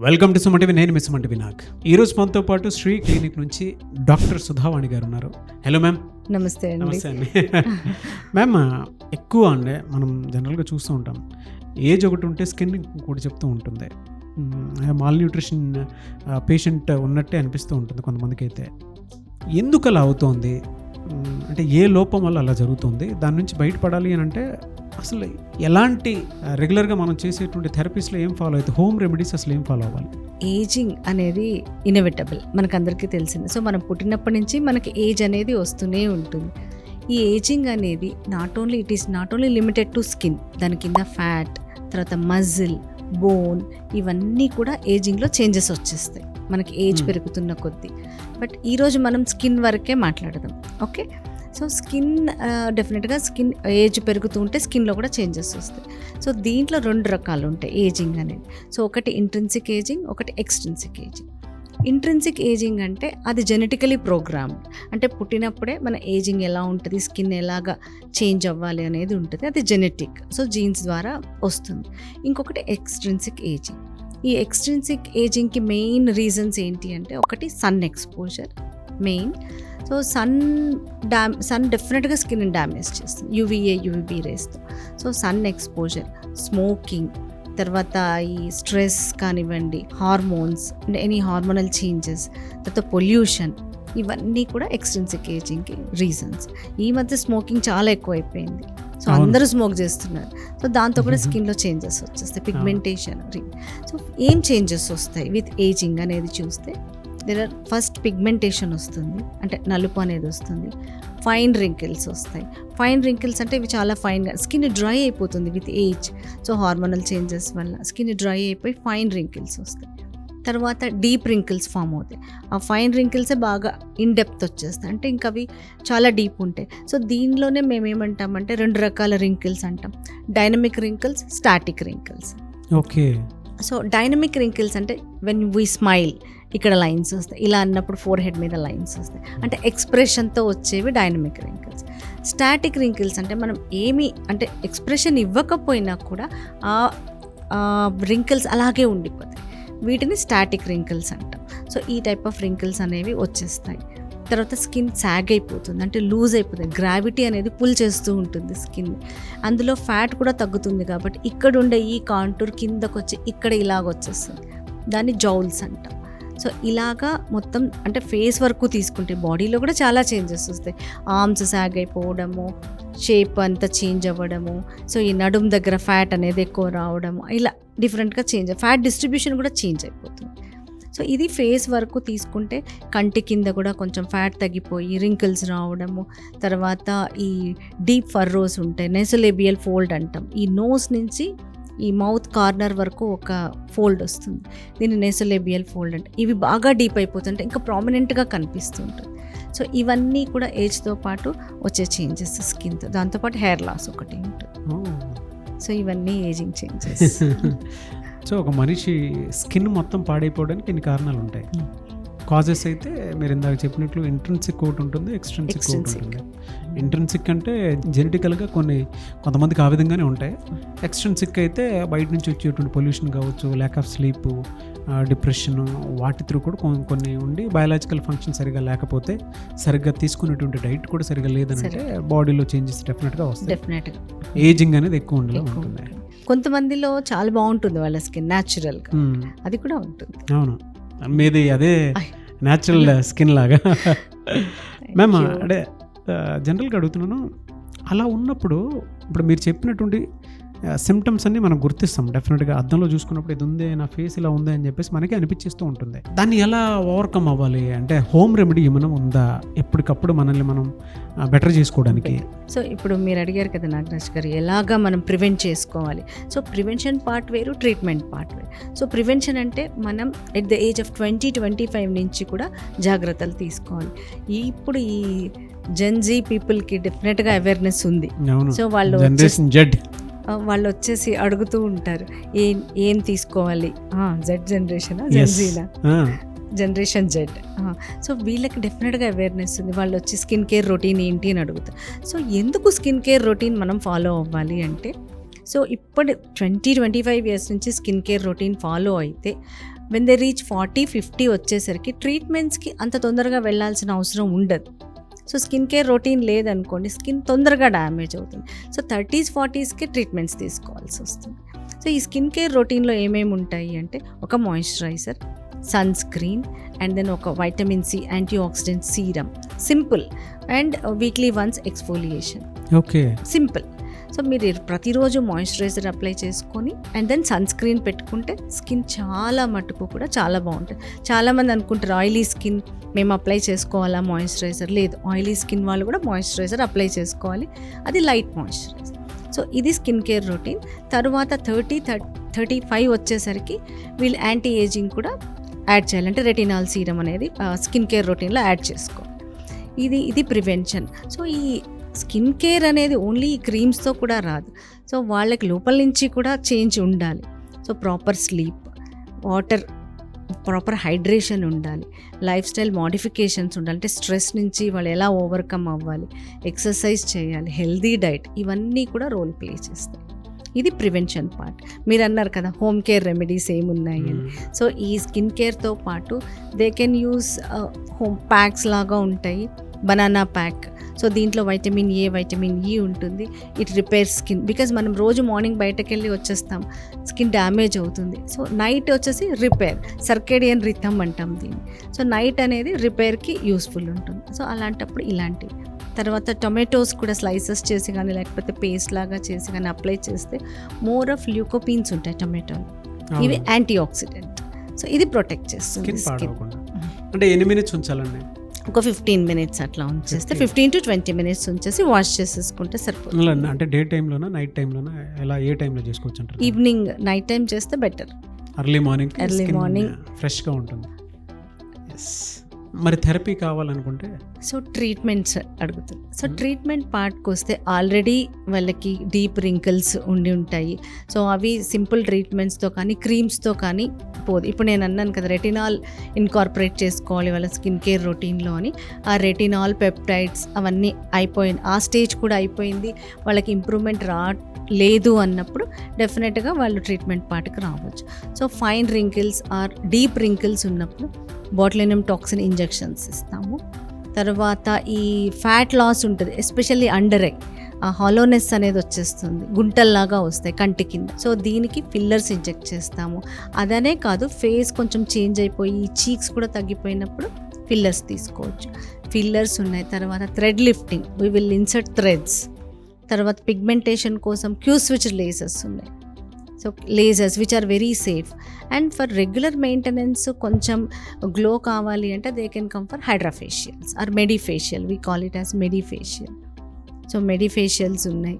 Welcome to Suman TV. నేను మీ Suman TV Nag. ఈరోజు మనతో పాటు శ్రీ క్లినిక్ నుంచి డాక్టర్ సుధావాణి గారు ఉన్నారు. Hello ma'am. నమస్తే అండి. నమస్తే అండి. మ్యామ్, ఎక్కువ అండి మనం జనరల్గా చూస్తూ ఉంటాం, ఏజ్ ఒకటి ఉంటే స్కిన్ ఇంకోటి చెప్తూ ఉంటుంది. మాల్ న్యూట్రిషన్ పేషెంట్ ఉన్నట్టే అనిపిస్తూ ఉంటుంది కొంతమందికి. అయితే ఎందుకు అలా అవుతోంది, అంటే ఏ లోపం వల్ల అలా జరుగుతుంది, దాని నుంచి బయటపడాలి అని అంటే అసలు ఎలాంటి రెగ్యులర్గా మనం చేసేటువంటి థెరపీస్లో ఏం ఫాలో అవుతుంది, హోమ్ రెమెడీస్ అసలు ఏం ఫాలో అవ్వాలి? ఏజింగ్ అనేది ఇన్ఎవిటబుల్, మనకందరికీ తెలిసింది. సో మనం పుట్టినప్పటి నుంచి మనకి ఏజ్ అనేది వస్తూనే ఉంటుంది. ఈ ఏజింగ్ అనేది it is not only limited to skin. దాని కింద ఫ్యాట్, తర్వాత మజిల్, బోన్, ఇవన్నీ కూడా ఏజింగ్లో చేంజెస్ వచ్చేస్తాయి మనకి ఏజ్ పెరుగుతున్న కొద్దీ. బట్ ఈరోజు మనం స్కిన్ వరకే మాట్లాడదాం, ఓకే? సో స్కిన్ డెఫినెట్గా స్కిన్ ఏజ్ పెరుగుతూ ఉంటే స్కిన్లో కూడా చేంజెస్ వస్తాయి. సో దీంట్లో 2 రకాలు ఉంటాయి ఏజింగ్ అనేది. సో ఒకటి ఇంట్రిన్సిక్ ఏజింగ్, ఒకటి ఎక్స్ట్రిన్సిక్ ఏజింగ్. ఇంట్రిన్సిక్ ఏజింగ్ అంటే అది జెనెటికలీ ప్రోగ్రామ్డ్, అంటే పుట్టినప్పుడే మన ఏజింగ్ ఎలా ఉంటుంది, స్కిన్ ఎలాగా చేంజ్ అవ్వాలి అనేది ఉంటుంది. అది జెనెటిక్, సో జీన్స్ ద్వారా వస్తుంది. ఇంకొకటి ఎక్స్ట్రిన్సిక్ ఏజింగ్. ఈ ఎక్స్ట్రిన్సిక్ ఏజింగ్కి మెయిన్ రీజన్స్ ఏంటి అంటే, ఒకటి sun exposure main. So sun డెఫినెట్గా స్కిన్ డ్యామేజ్ చేస్తుంది, యూవీబీ రేస్తో. సో సన్ ఎక్స్పోజర్, స్మోకింగ్, తర్వాత ఈ స్ట్రెస్ కానివ్వండి, హార్మోన్స్, ఎనీ హార్మోనల్ చేంజెస్, తర్వాత పొల్యూషన్, ఇవన్నీ కూడా ఎక్స్ట్రిన్సిక్ ఏజింగ్కి రీజన్స్. ఈ మధ్య స్మోకింగ్ చాలా ఎక్కువైపోయింది, సో అందరూ స్మోక్ చేస్తున్నారు. సో దాంతో కూడా స్కిన్లో చేంజెస్ వచ్చేస్తాయి, పిగ్మెంటేషన్. సో ఏం చేంజెస్ వస్తాయి విత్ ఏజింగ్ అనేది చూస్తే, ఫస్ట్ పిగ్మెంటేషన్ వస్తుంది, అంటే నలుపు అనేది వస్తుంది. ఫైన్ రింకిల్స్ వస్తాయి. ఫైన్ రింకిల్స్ అంటే ఇవి చాలా ఫైన్గా, స్కిన్ డ్రై అయిపోతుంది with age. So hormonal changes వల్ల స్కిన్ డ్రై అయిపోయి ఫైన్ రింకిల్స్ వస్తాయి. తర్వాత డీప్ రింకిల్స్ ఫామ్ అవుతాయి. ఆ ఫైన్ రింకిల్సే బాగా ఇన్ డెప్త్ వచ్చేస్తాయి, అంటే ఇంకా అవి చాలా డీప్ ఉంటాయి. సో దీనిలోనే మేము ఏమంటామంటే 2 రకాల రింకిల్స్ అంటాం, dynamic wrinkles, static wrinkles. Okay. So dynamic wrinkles అంటే వెన్ వీ స్మైల్, ఇక్కడ లైన్స్ వస్తాయి, ఇలా అన్నప్పుడు ఫోర్ హెడ్ మీద లైన్స్ వస్తాయి, అంటే ఎక్స్ప్రెషన్తో వచ్చేవి డైనమిక్ రింకిల్స్. స్టాటిక్ రింకిల్స్ అంటే మనం అంటే ఎక్స్ప్రెషన్ ఇవ్వకపోయినా కూడా ఆ రింకిల్స్ అలాగే ఉండిపోతాయి, వీటిని స్టాటిక్ రింకిల్స్ అంటాం. సో ఈ టైప్ ఆఫ్ రింకిల్స్ అనేవి వచ్చేస్తాయి. తర్వాత స్కిన్ సాగ్ అయిపోతుంది, అంటే లూజ్ అయిపోతుంది, గ్రావిటీ అనేది పుల్ చేస్తూ ఉంటుంది స్కిన్. అందులో ఫ్యాట్ కూడా తగ్గుతుంది కాబట్టి ఇక్కడ ఉండే ఈ కాంటూర్ కిందకు వచ్చి ఇక్కడ ఇలాగ వచ్చేస్తుంది, దాన్ని జౌల్స్ అంటాం. సో ఇలాగా మొత్తం అంటే ఫేస్ వరకు తీసుకుంటే బాడీలో కూడా చాలా చేంజెస్ వస్తాయి. ఆర్మ్స్ సాగ్ అయిపోవడము, షేప్ అంతా చేంజ్ అవ్వడము, సో ఈ నడుము దగ్గర ఫ్యాట్ అనేది ఎక్కువ రావడము, ఇలా డిఫరెంట్గా చేంజ్, ఫ్యాట్ డిస్ట్రిబ్యూషన్ కూడా చేంజ్ అయిపోతుంది. సో ఇది ఫేస్ వరకు తీసుకుంటే కంటి కింద కూడా కొంచెం ఫ్యాట్ తగ్గిపోయి రింకిల్స్ రావడము, తర్వాత ఈ డీప్ ఫర్రోస్ ఉంటాయి, నెసోలేబియల్ ఫోల్డ్ అంటాం. ఈ నోస్ నుంచి ఈ మౌత్ కార్నర్ వరకు ఒక ఫోల్డ్ వస్తుంది, దీన్ని నెసోలేబియల్ ఫోల్డ్ అంటే. ఇవి బాగా డీప్ అయిపోతుంటే ఇంకా ప్రామినెంట్గా కనిపిస్తుంటుంది. సో ఇవన్నీ కూడా ఏజ్తో పాటు వచ్చే చేంజెస్ స్కిన్తో. దాంతోపాటు హెయిర్ లాస్ ఒకటి ఉంటుంది. సో ఇవన్నీ ఏజింగ్ చేంజెస్. సో ఒక మనిషి స్కిన్ మొత్తం పాడైపోవడానికి ఎన్ని కారణాలు ఉంటాయి. కాజెస్ అయితే మీరు ఇందాక చెప్పినట్లు ఇంట్రిన్సిక్ ఒకటి ఉంటుంది, ఎక్స్ట్రిన్సిక్ ఒకటి ఉంటుంది. ఇంట్రిన్సిక్ అంటే జెనెటికల్గా కొంతమందికి ఆ విధంగానే ఉంటాయి. ఎక్స్ట్రిన్సిక్ అయితే బయట నుంచి వచ్చేటువంటి పొల్యూషన్ కావచ్చు, ల్యాక్ ఆఫ్ స్లీప్, డిప్రెషన్, వాటి త్రూ కూడా కొన్ని ఉండి, బయాలజికల్ ఫంక్షన్ సరిగా లేకపోతే, సరిగ్గా తీసుకునేటువంటి డైట్ కూడా సరిగ్గా లేదంటే బాడీలో చేంజెస్ డెఫినెట్గా వస్తాయి. డెఫినెట్గా ఏజింగ్ అనేది ఎక్కువ ఉంటుంది. కొంతమందిలో చాలా బాగుంటుంది వాళ్ళ స్కిన్ న్యాచురల్గా, అది కూడా ఉంటుంది. అవును, మీది అదే న్యాచురల్ స్కిన్ లాగా. మ్యామ్, అంటే జనరల్గా అడుగుతున్నాను, అలా ఉన్నప్పుడు ఇప్పుడు మీరు చెప్పినటువంటి సిమ్టమ్స్ అన్ని మనం గుర్తిస్తాం డెఫినెట్గా. అద్దంలో చూసుకున్నప్పుడు ఇది ఉందే, నా ఫేస్ ఇలా ఉంది అని చెప్పేసి మనకి అనిపించేస్తూ ఉంటుంది. దాన్ని ఎలా ఓవర్కమ్ అవ్వాలి అంటే హోమ్ రెమెడీ ఏమైనా ఉందా ఎప్పటికప్పుడు మనల్ని మనం బెటర్ చేసుకోవడానికి? సో ఇప్పుడు మీరు అడిగారు కదా నాగరాజ్ గారు, ఎలాగా మనం ప్రివెంట్ చేసుకోవాలి. సో ప్రివెన్షన్ పార్ట్ వేరు, ట్రీట్మెంట్ పార్ట్ వేరు. సో ప్రివెన్షన్ అంటే మనం ఎట్ ద ఏజ్ ఆఫ్ 20-25 నుంచి కూడా జాగ్రత్తలు తీసుకోవాలి. ఇప్పుడు ఈ జెన్జీ పీపుల్కి డెఫినెట్గా అవేర్నెస్ ఉంది. సో వాళ్ళు వచ్చేసి అడుగుతూ ఉంటారు, ఏం తీసుకోవాలి, జెడ్ జనరేషనా, జెన్జీనా, జనరేషన్ జెడ్. సో వీళ్ళకి డెఫినెట్గా అవేర్నెస్ ఉంది. వాళ్ళు వచ్చి స్కిన్ కేర్ రొటీన్ ఏంటి అని అడుగుతారు. సో ఎందుకు స్కిన్ కేర్ రొటీన్ మనం ఫాలో అవ్వాలి అంటే, సో ఇప్పుడు 20-25 ఇయర్స్ నుంచి స్కిన్ కేర్ రొటీన్ ఫాలో అయితే వెన్ దే రీచ్ 40-50 వచ్చేసరికి ట్రీట్మెంట్స్కి అంత తొందరగా వెళ్ళాల్సిన అవసరం ఉండదు. సో స్కిన్ కేర్ రొటీన్ లేదనుకోండి, స్కిన్ తొందరగా డ్యామేజ్ అవుతుంది. సో 30s-40sకే ట్రీట్మెంట్స్ తీసుకోవాల్సి వస్తుంది. సో ఈ స్కిన్ కేర్ రొటీన్లో ఏమేమి ఉంటాయి అంటే ఒక moisturiser, sunscreen, and then ఒక vitamin C antioxidant serum, simple, and weekly once exfoliation. Okay, simple. So మీరు ప్రతిరోజు మాయిశ్చరైజర్ అప్లై చేసుకొని అండ్ దెన్ సన్ స్క్రీన్ పెట్టుకుంటే స్కిన్ చాలా మటుకు కూడా చాలా బాగుంటుంది. చాలామంది అనుకుంటారు ఆయిలీ స్కిన్ మేము అప్లై చేసుకోవాలా మాయిశ్చరైజర్. లేదు, ఆయిలీ స్కిన్ వాళ్ళు కూడా మాయిశ్చరైజర్ అప్లై చేసుకోవాలి, అది లైట్ మాయిశ్చరైజర్. సో ఇది స్కిన్ కేర్ రొటీన్. తర్వాత 30-35 వచ్చేసరికి వీళ్ళు యాంటీ ఏజింగ్ కూడా యాడ్ చేయాలి, అంటే రెటినాల్ సీరం అనేది స్కిన్ కేర్ రొటీన్లో యాడ్ చేసుకోవాలి. ఇది ప్రివెన్షన్. సో ఈ స్కిన్ కేర్ అనేది ఓన్లీ క్రీమ్స్తో కూడా రాదు. సో వాళ్ళకి లోపల నుంచి కూడా చేంజ్ ఉండాలి. So proper sleep, water, proper hydration ఉండాలి, లైఫ్ స్టైల్ మోడిఫికేషన్స్ ఉండాలి, అంటే స్ట్రెస్ నుంచి వాళ్ళు ఎలా ఓవర్కమ్ అవ్వాలి, ఎక్సర్సైజ్ చేయాలి, హెల్దీ డైట్, ఇవన్నీ కూడా రోల్ ప్లే చేస్తాయి. ఇది ప్రివెన్షన్ పార్ట్. మీరు అన్నారు కదా హోమ్ కేర్ రెమెడీస్ ఏమున్నాయి అని. సో ఈ స్కిన్ కేర్తో పాటు they can use home packs లాగా ఉంటాయి. బనానా ప్యాక్, సో దీంట్లో వైటమిన్ ఏ, వైటమిన్ ఈ ఉంటుంది. ఇట్ రిపేర్ స్కిన్, బికాజ్ మనం రోజు మార్నింగ్ బయటకు వెళ్ళి వచ్చేస్తాం, స్కిన్ డ్యామేజ్ అవుతుంది. సో నైట్ వచ్చేసి రిపేర్, సర్కేడియన్ రిథమ్ అంటాం దీన్ని. సో నైట్ అనేది రిపేర్కి యూస్ఫుల్ ఉంటుంది. సో అలాంటప్పుడు ఇలాంటివి. తర్వాత టొమాటోస్ కూడా స్లైసెస్ చేసి కానీ లేకపోతే పేస్ట్ లాగా చేసి కానీ అప్లై చేస్తే మోర్ ఆఫ్ ల్యూకోపీన్స్ ఉంటాయి టొమాటోలు, ఇవి యాంటీ ఆక్సిడెంట్. సో ఇది ప్రొటెక్ట్ చేస్తుంది స్కిన్. అంటే ఎన్ని మినిట్స్ ఉంచాలండి? ఒక 15 minutes అట్లా ఉంచేస్తే 15-20 minutes ఉంచేసి వాష్ చేసేసుకుంటే సరిపోతుంది. అంటే డే టైంలోనా నైట్ టైంలోనా, ఎలా ఏ టైంలో చేసుకోవచ్చు అంటారు? ఈవినింగ్, నైట్ టైం చేస్తే బెటర్. ఎర్లీ మార్నింగ్ ఫ్రెష్గా ఫ్రెష్గా ఉంటుంది. మరి థెరపీ కావాలనుకుంటే సో ట్రీట్మెంట్స్ అడుగుతుంది. సో ట్రీట్మెంట్ పార్ట్కి వస్తే ఆల్రెడీ వాళ్ళకి డీప్ రింకిల్స్ ఉండి ఉంటాయి. సో అవి సింపుల్ ట్రీట్మెంట్స్తో కానీ క్రీమ్స్తో కానీ పోదు. ఇప్పుడు నేను అన్నాను కదా రెటినాల్ ఇన్కార్పొరేట్ చేసుకోవాలి వాళ్ళ స్కిన్ కేర్ రొటీన్లో అని. ఆ రెటినాల్, పెప్టైడ్స్ అవన్నీ అయిపోయింది, ఆ స్టేజ్ కూడా అయిపోయింది, వాళ్ళకి ఇంప్రూవ్మెంట్ లేదు అన్నప్పుడు డెఫినెట్గా వాళ్ళు ట్రీట్మెంట్ పార్ట్కి రావచ్చు. So fine wrinkles or deep wrinkles ఉన్నప్పుడు బాటులినం టాక్సిన్ ఇంజెక్షన్స్ ఇస్తాము. తర్వాత ఈ ఫ్యాట్ లాస్ ఉంటుంది, ఎస్పెషల్లీ అండర్ ఐ, ఆ హాలోనెస్ అనేది వచ్చేస్తుంది, గుంటల్లాగా వస్తాయి కంటి కింద. సో దీనికి ఫిల్లర్స్ ఇంజెక్ట్ చేస్తాము. అదనే కాదు, ఫేస్ కొంచెం చేంజ్ అయిపోయి చీక్స్ కూడా తగ్గిపోయినప్పుడు ఫిల్లర్స్ తీసుకోవచ్చు. ఫిల్లర్స్ ఉన్నాయి. తర్వాత thread lifting, we will insert threads. తర్వాత పిగ్మెంటేషన్ కోసం క్యూ స్విచ్ లేజర్స్ ఉన్నాయి. So lasers which are very safe. And for regular maintenance కొంచెం గ్లో కావాలి అంటే they can come for hydrafacials or medifacial, we call it as medifacial. So medifacials ఉన్నాయి.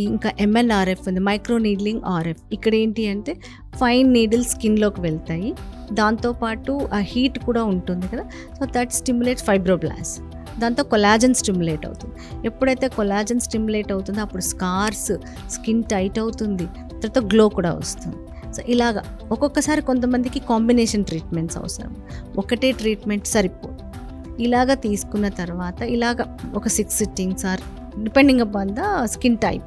ఇంకా MNRF ఉంది, micro needling RF. ఇక్కడ ఏంటి అంటే ఫైన్ నీడిల్ స్కిన్లోకి వెళ్తాయి, దాంతోపాటు ఆ హీట్ కూడా ఉంటుంది కదా. సో దట్ స్టిమ్యులేట్స్ ఫైబ్రోబ్లాస్ట్, దాంతో కొలాజన్ స్టిమ్యులేట్ అవుతుంది. ఎప్పుడైతే కొలాజన్ స్టిమ్యులేట్ అవుతుందో అప్పుడు స్కార్స్, స్కిన్ టైట్ అవుతుంది, తర్వాత గ్లో కూడా వస్తుంది. సో ఇలాగా ఒక్కొక్కసారి కొంతమందికి కాంబినేషన్ ట్రీట్మెంట్స్ అవసరం, ఒకటే ట్రీట్మెంట్ సరిపోదు. ఇలాగ తీసుకున్న తర్వాత ఇలాగ ఒక 6 sittings or depending upon the skin type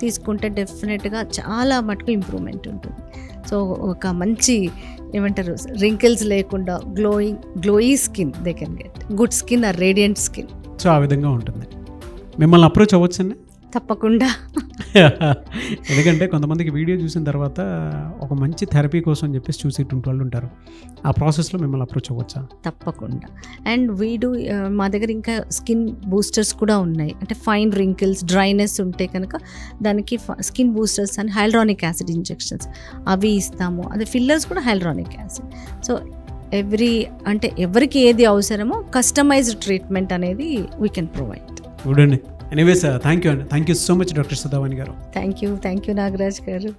తీసుకుంటే డెఫినెట్గా చాలా మటుకు ఇంప్రూవ్మెంట్ ఉంటుంది. సో ఒక మంచి ఏమంటారు రింకిల్స్ లేకుండా glowy skin they can get, good skin or radiant skin. So ఆ విధంగా ఉంటుంది. మిమ్మల్ని అప్రోచ్ అవ్వచ్చండి? తప్పకుండా. ఎందుకంటే కొంతమందికి వీడియో చూసిన తర్వాత ఒక మంచి థెరపీ కోసం అని చెప్పేసి చూసేటువంటి వాళ్ళు ఉంటారు. ఆ ప్రాసెస్లో మిమ్మల్ని అప్రోచ్ అవ్వచ్చా? తప్పకుండా. అండ్ వీడు మా దగ్గర ఇంకా స్కిన్ బూస్టర్స్ కూడా ఉన్నాయి. అంటే ఫైన్ రింకిల్స్, డ్రైనెస్ ఉంటే కనుక దానికి స్కిన్ బూస్టర్స్ అని హైల్రానిక్ యాసిడ్ ఇంజెక్షన్స్ అవి ఇస్తాము. అదే ఫిల్లర్స్ కూడా హైల్రానిక్ యాసిడ్. సో ఎవరికి ఏది అవసరమో కస్టమైజ్డ్ ట్రీట్మెంట్ అనేది వీ కెన్ ప్రొవైడ్. గుడ్ అండి. ఎనీవేస్ థ్యాంక్ యూ అండి. Thank you so much doctor Sudhavani గారు. థ్యాంక్ యూ నాగరాజ్ గారు.